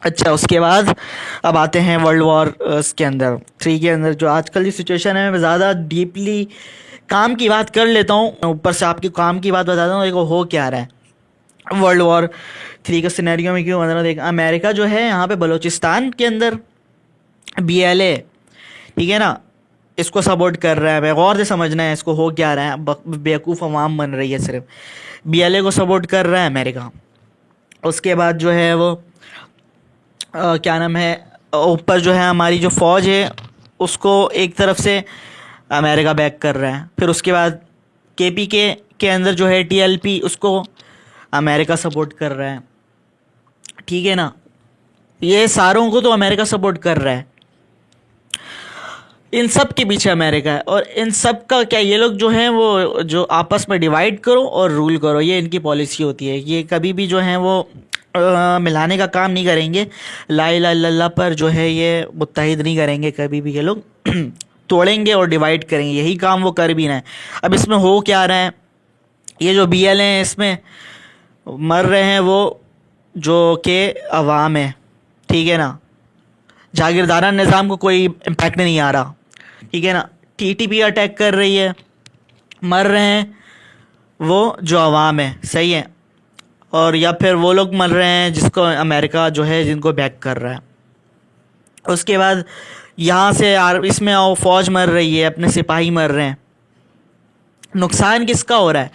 अच्छा, उसके बाद अब आते हैं वर्ल्ड वॉर के अंदर थ्री के अंदर जो आजकल की सिचुएशन है। मैं ज़्यादा डीपली काम की बात कर लेता हूँ, ऊपर से आपकी काम की बात बताता हूँ। देखो हो क्या रहा है वर्ल्ड वॉर थ्री का सिनेरियो में, क्यों बता रहा हूँ। देख, अमेरिका जो है यहाँ पे बलूचिस्तान के अंदर BLA, ठीक है ना, इसको सपोर्ट कर रहा है। मैं गौर से समझना है इसको, हो क्या रहा है। बेवकूफ़ अवाम बन रही है सिर्फ। BLA को सपोर्ट कर रहा है अमेरिका। उसके बाद जो है वो क्या नाम है, ऊपर जो है हमारी जो फ़ौज है उसको एक तरफ से अमेरिका बैक कर रहा है। फिर उसके बाद के अंदर जो है TLP, उसको अमेरिका सपोर्ट कर रहा है, ठीक है ना। ये सारों को तो अमेरिका सपोर्ट कर रहा है। इन सब के पीछे अमेरिका है। और इन सब का क्या, ये लोग जो हैं वो जो आपस में डिवाइड करो और रूल करो, ये इनकी पॉलिसी होती है। ये कभी भी जो है वो मिलाने का काम नहीं करेंगे। ला इलाहा इल्लल्लाह पर जो है ये मुत्तहिद नहीं करेंगे कभी भी ये लोग। तोड़ेंगे और डिवाइड करेंगे, यही काम वो कर भी रहे हैं। अब इसमें हो क्या रहा है, ये जो BLA हैं इसमें मर रहे हैं वो जो के अवाम है, ठीक है ना। जागीरदारा निज़ाम को कोई इम्पैक्ट नहीं आ रहा, ठीक है ना। TTP अटैक कर रही है, मर रहे हैं वो जो अवाम है, सही है। और या फिर वो लोग मर रहे हैं जिसको अमेरिका जो है जिनको बैक कर रहा है। उसके बाद यहाँ से इसमें आओ, फौज मर रही है, अपने सिपाही मर रहे हैं। नुकसान किसका हो रहा है?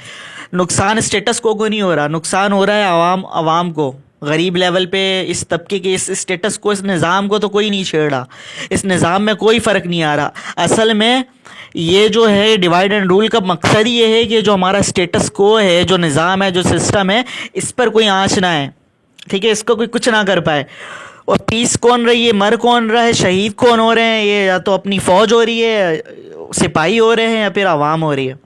नुकसान स्टेटस को नहीं हो रहा, नुकसान हो रहा है अवाम को। गरीब लेवल पे इस तबके के इस स्टेटस को, इस निज़ाम को तो कोई नहीं छेड़ रहा। इस निज़ाम में कोई फ़र्क नहीं आ रहा। असल में ये जो है डिवाइड एंड रूल का मकसद ये है कि जो हमारा स्टेटस को है, जो निज़ाम है, जो सिस्टम है, इस पर कोई आँच ना है, ठीक है, इसको कोई कुछ ना कर पाए। और पीस कौन रही है, मर कौन रहा है, शहीद कौन हो रहे हैं, ये या तो अपनी फ़ौज हो रही है, सिपाही हो रहे हैं, या फिर आवाम हो रही है।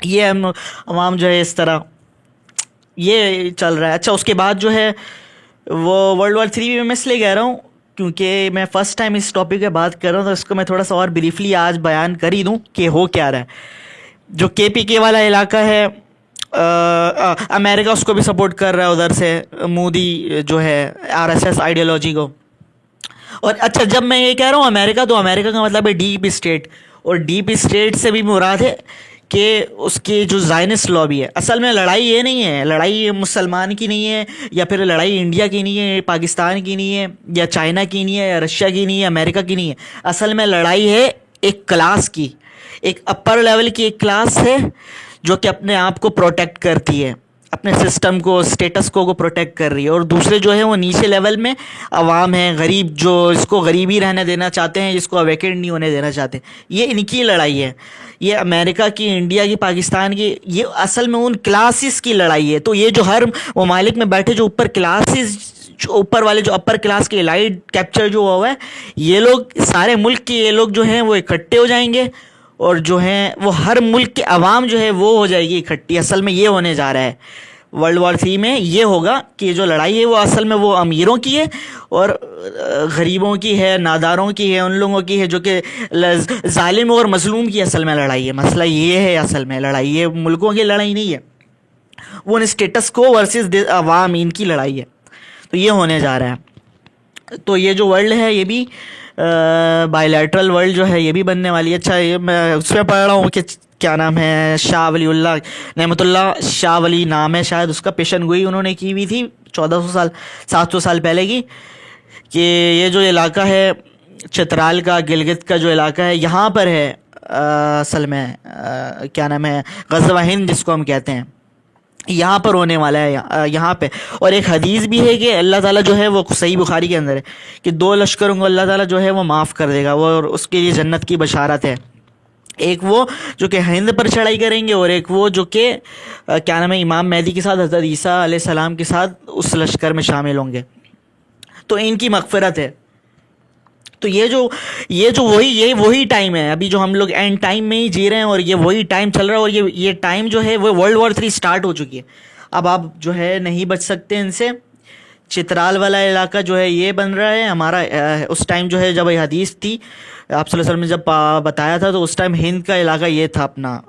ये हम आवाम जो है इस तरह ये चल रहा है। अच्छा, उसके बाद जो है वो वर्ल्ड वॉर थ्री में मैं इसलिए कह रहा हूँ क्योंकि मैं फ़र्स्ट टाइम इस टॉपिक पे बात कर रहा हूँ, तो इसको मैं थोड़ा सा और ब्रीफली आज बयान कर ही दूँ कि हो क्या रहा है। जो KPK वाला इलाका है, अमेरिका उसको भी सपोर्ट कर रहा है उधर से, मोदी जो है RSS आइडियोलॉजी को। और अच्छा, जब मैं ये कह रहा हूँ अमेरिका, तो अमेरिका का मतलब है डीप स्टेट। और डीप स्टेट से भी मुराद है कि उसकी जो ज़ायनिस्ट लॉबी है। असल में लड़ाई ये नहीं है, लड़ाई मुसलमान की नहीं है, या फिर लड़ाई इंडिया की नहीं है, पाकिस्तान की नहीं है, या चाइना की नहीं है, या रशिया की नहीं है, अमेरिका की नहीं है। असल में लड़ाई है एक क्लास की, एक अपर लेवल की एक क्लास है जो कि अपने आप को प्रोटेक्ट करती है, अपने सिस्टम को, स्टेटस को प्रोटेक्ट कर रही है। और दूसरे जो है वो नीचे लेवल में अवाम है, गरीब, जो इसको गरीबी रहने देना चाहते हैं, जिसको अवेकेंड नहीं होने देना चाहते। ये इनकी लड़ाई है। ये अमेरिका की, इंडिया की, पाकिस्तान की, ये असल में उन क्लासेस की लड़ाई है। तो ये जो हर ममालिक में बैठे जो ऊपर क्लासेस, जो ऊपर वाले जो अपर क्लास के एलाइट कैप्चर जो हुआ है, ये लोग सारे मुल्क के ये लोग जो हैं वो इकट्ठे हो जाएंगे, और जो है वो हर मुल्क के अवाम जो है वो हो जाएगी इकट्ठी। असल में ये होने जा रहा है वर्ल्ड वॉर थ्री में। ये होगा कि जो लड़ाई है वो असल में वो अमीरों की है और गरीबों की है, नादारों की है, उन लोगों की है जो कि जालिम और मजलूम की असल में लड़ाई है। मसला ये है, असल में लड़ाई ये मुल्कों की लड़ाई नहीं है, वो उन स्टेटस को वर्सेस अवाम, इनकी लड़ाई है। तो ये होने जा रहा है। तो ये जो वर्ल्ड है ये भी बायलैटरल वर्ल्ड जो है ये भी बनने वाली है। अच्छा, ये मैं उसमें पढ़ रहा हूँ कि क्या नाम है, शाह वलीउल्लाह नेमतुल्लाह शाह वली नाम है शायद उसका, पेशन गोई उन्होंने की हुई थी 1400 साल 700 साल पहले की, कि ये जो इलाका है चित्राल का, गिलगित का जो इलाका है, यहाँ पर है असल में क्या नाम है, ग़ज़वा हिंद जिसको हम कहते हैं, यहाँ पर होने वाला है, यहाँ पे। और एक हदीस भी है कि अल्लाह ताला जो है वो सही बुखारी के अंदर है कि 2 लश्करों को अल्लाह ताला जो है वो माफ़ कर देगा, वो, और उसके लिए जन्नत की बशारत है। एक वो जो कि हिंद पर चढ़ाई करेंगे, और एक वो जो कि क्या नाम है, इमाम मेहदी के साथ, हज़रत ईसा अलैहिस्सलाम के साथ उस लश्कर में शामिल होंगे। तो इनकी मग़फ़िरत है। तो ये वही टाइम है अभी जो हम लोग एंड टाइम में ही जी रहे हैं, और ये वही टाइम चल रहा है। और ये टाइम जो है वो वर्ल्ड वॉर थ्री स्टार्ट हो चुकी है। अब आप जो है नहीं बच सकते इनसे। चित्राल वाला इलाका जो है ये बन रहा है हमारा। उस टाइम जो है जब ये हदीस थी आप सल्लल्लाहु अलैहि वसल्लम ने जब बताया था, तो उस टाइम हिंद का इलाका ये था अपना,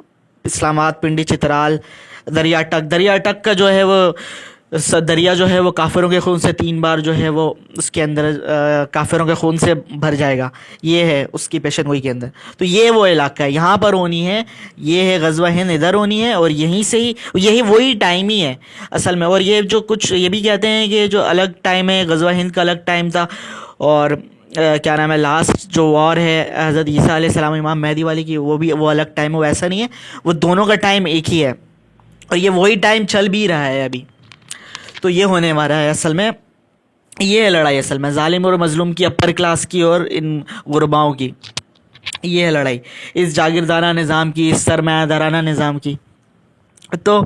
इस्लामाबाद, पिंडी, चित्राल, दरिया टक का जो है वो दरिया जो है वो काफिरों के खून से 3 बार जो है वो उसके अंदर काफिरों के खून से भर जाएगा। ये है उसकी पेशन गोई के अंदर। तो ये वो इलाका है, यहाँ पर होनी है, ये है गज़वा हिंद, इधर होनी है, और यहीं से ही यही वही टाइम ही है असल में। और ये जो कुछ ये भी कहते हैं कि जो अलग टाइम है, गज़वा हिंद का अलग टाइम था, और क्या नाम है, लास्ट जो वॉर है हज़रत ईसा अलैहिस्सलाम इमाम मेहदी वाली की, वो भी वो अलग टाइम है। वो ऐसा नहीं है, वो दोनों का टाइम एक ही है, और ये वही टाइम चल भी रहा है अभी। तो ये होने वाला है असल में, ये है लड़ाई असल में जालिम और मजलूम की, अपर क्लास की और इन गुरबाओं की। ये है लड़ाई इस जागीरदारा निज़ाम की, इस सरमायादाराना निज़ाम की। तो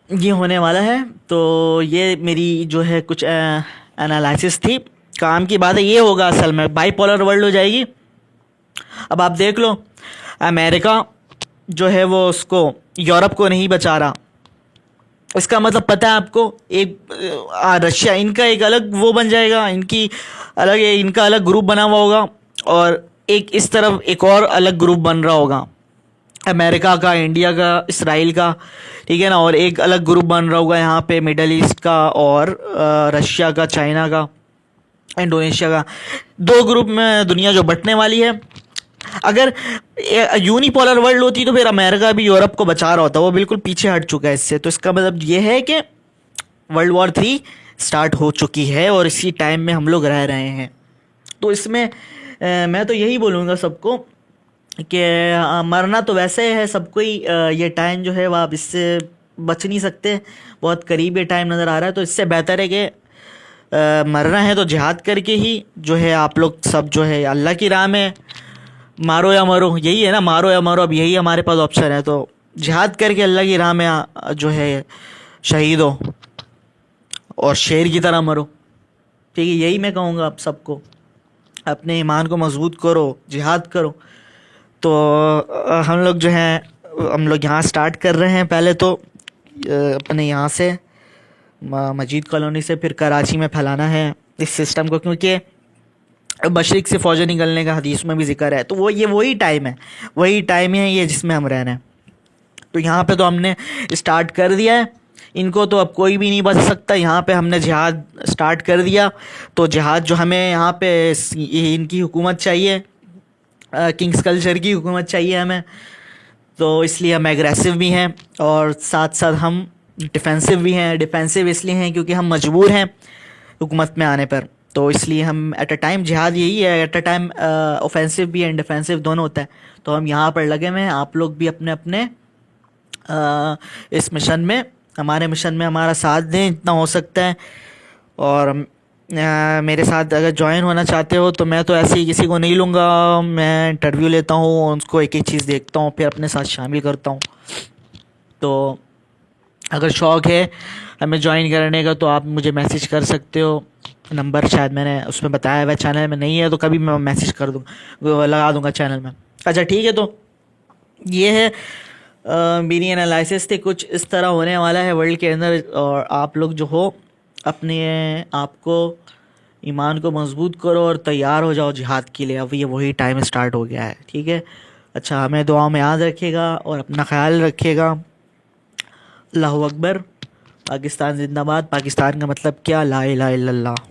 ये होने वाला है। तो ये मेरी जो है कुछ एनालिसिस थी। काम की बात है, ये होगा असल में, बाईपोलर वर्ल्ड हो जाएगी। अब आप देख लो, अमेरिका जो है वो उसको यूरोप को नहीं बचा रहा। इसका मतलब पता है आपको, एक रशिया, इनका एक अलग वो बन जाएगा, इनका अलग ग्रुप बना हुआ होगा, और एक इस तरफ एक और अलग ग्रुप बन रहा होगा, अमेरिका का, इंडिया का, इसराइल का, ठीक है ना। और एक अलग ग्रुप बन रहा होगा यहाँ पे मिडल ईस्ट का, और रशिया का, चाइना का, इंडोनेशिया का। 2 ग्रुप में दुनिया जो बंटने वाली है। अगर यूनिपोलर वर्ल्ड होती तो फिर अमेरिका भी यूरोप को बचा रहा होता, वो बिल्कुल पीछे हट चुका है इससे। तो इसका मतलब ये है कि वर्ल्ड वॉर 3 स्टार्ट हो चुकी है, और इसी टाइम में हम लोग रह रहे हैं। तो इसमें मैं तो यही बोलूँगा सबको कि मरना तो वैसे है सबको ही, ये टाइम जो है वो आप इससे बच नहीं सकते, बहुत करीब ये टाइम नज़र आ रहा है। तो इससे बेहतर है कि मरना है तो जिहाद करके ही जो है आप लोग सब जो है अल्लाह की राह में मारो या मरो, यही है ना, मारो या मरो, अब यही हमारे पास ऑप्शन है। तो जिहाद करके अल्लाह की राह में जो है शहीद हो, और शेर की तरह मरो, ठीक है। यही मैं कहूँगा आप सबको, अपने ईमान को मजबूत करो, जिहाद करो। तो हम लोग यहाँ स्टार्ट कर रहे हैं। पहले तो अपने यहाँ से मजीद कॉलोनी से फिर कराची में फैलाना है इस सिस्टम को, क्योंकि मशरिक से फ़ौजें निकलने का हदीस में भी जिक्र है। तो वो ये वही टाइम है ये जिसमें हम रहना है। तो यहाँ पे तो हमने स्टार्ट कर दिया है, इनको तो अब कोई भी नहीं बच सकता। यहाँ पे हमने जिहाद स्टार्ट कर दिया। तो जिहाद जो हमें यहाँ पे इनकी हुकूमत चाहिए, किंग्स कल्चर की हुकूमत चाहिए हमें। तो इसलिए हम एग्रेसिव भी हैं, और साथ साथ हम डिफेंसिव भी हैं। डिफेंसिव इसलिए हैं क्योंकि हम मजबूर हैं हुकूमत में आने पर। तो इसलिए हम एट अ टाइम, जिहाद यही है, एट अ टाइम ऑफेंसिव भी एंड डिफेंसिव दोनों होता है। तो हम यहाँ पर लगे हुए हैं। आप लोग भी अपने अपने इस मिशन में, हमारे मिशन में हमारा साथ दें इतना हो सकता है। और मेरे साथ अगर ज्वाइन होना चाहते हो तो मैं तो ऐसे ही किसी को नहीं लूँगा, मैं इंटरव्यू लेता हूँ, उसको एक एक चीज़ देखता हूँ, फिर अपने साथ शामिल करता हूँ। तो अगर शौक़ है हमें ज्वाइन करने का तो आप मुझे मैसेज कर सकते हो। नंबर शायद मैंने उसमें बताया हुआ, चैनल में नहीं है तो कभी मैं मैसेज कर दूँगा, लगा दूँगा चैनल में। अच्छा ठीक है, तो ये है मेरी एनालिसिस थी, कुछ इस तरह होने वाला है वर्ल्ड के अंदर। और आप लोग जो हो अपने आप को, ईमान को मजबूत करो और तैयार हो जाओ जिहाद के लिए। अब ये वही टाइम स्टार्ट हो गया है, ठीक है। अच्छा, हमें दुआ में याद रखिएगा और अपना ख्याल रखिएगा। अल्लाहु अकबर। पाकिस्तान जिंदाबाद। पाकिस्तान का मतलब क्या, ला इलाहा इल्लल्लाह।